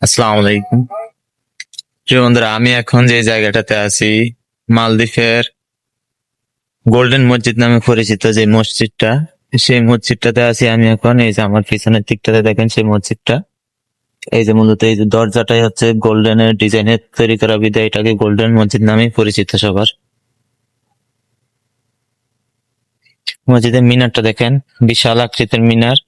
আসসালামু আলাইকুম। প্রিয় বন্ধুরা, আমি এখন যে জায়গাটাতে আছি, মালদ্বীপের গোল্ডেন মসজিদ নামে পরিচিত যে মসজিদটা, সেই মসজিদটাতে আছি আমি এখন। এই যে আমার পিছনের দিকটাতে দেখেন সেই মসজিদটা। এই যে মূলত এই যে দরজাটাই হচ্ছে গোল্ডেনের ডিজাইনের তৈরি করা, বিধায় এটাকে গোল্ডেন মসজিদ নামে পরিচিত সবার। মসজিদের মিনারটা দেখেন, বিশাল আকৃতির মিনার।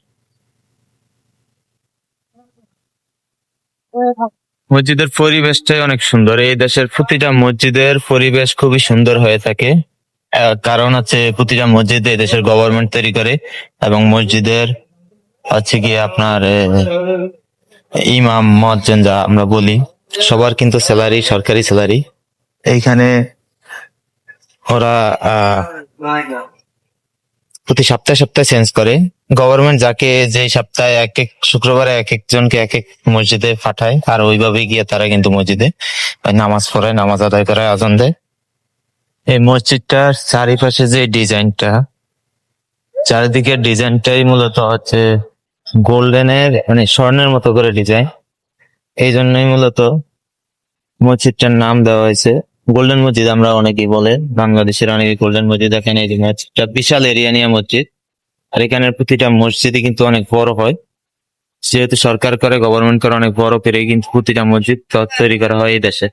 মসজিদের পরিবেশটাই অনেক সুন্দর। এই দেশের প্রতিটা মসজিদের পরিবেশ খুবই সুন্দর হয়ে থাকে। কারণ হচ্ছে প্রতিটা মসজিদ এই দেশের গভর্নমেন্ট তৈরি করে, এবং মসজিদের হচ্ছে কি আপনার ইমাম মুয়াজ্জিন যা আমরা বলি, সবার কিন্তু স্যালারি সরকারি স্যালারি। এইখানে ওরা প্রতি সপ্তাহে সপ্তাহে চেঞ্জ করে। গভর্নমেন্ট যাকে যে সপ্তাহে এক এক শুক্রবারে এক একজনকে এক এক মসজিদে পাঠায়, আর ওইভাবে গিয়ে তারা কিন্তু মসজিদে নামাজ পড়ে, নামাজ আদায় করে, আজান দেয়। এই মসজিদটার চারিপাশে যে ডিজাইনটা, চারিদিকের ডিজাইনটাই মূলত হচ্ছে গোল্ডেনের, মানে স্বর্ণের মতো করে ডিজাইন। এই জন্যই মূলত মসজিদটার নাম দেওয়া হয়েছে গোল্ডেন মসজিদ। আমরা অনেকেই বলে, বাংলাদেশের অনেকে গোল্ডেন মসজিদ। দেখেন এই যে মসজিদটা বিশাল এরিয়া নিয়ে মসজিদ, আর এখানের প্রতিটা মসজিদই কিন্তু অনেক বড় হয়। যেহেতু সরকার করে, গভর্নমেন্ট করে, অনেক বড় করে কিন্তু প্রতিটা মসজিদ তৈরি করা হয় এই দেশে।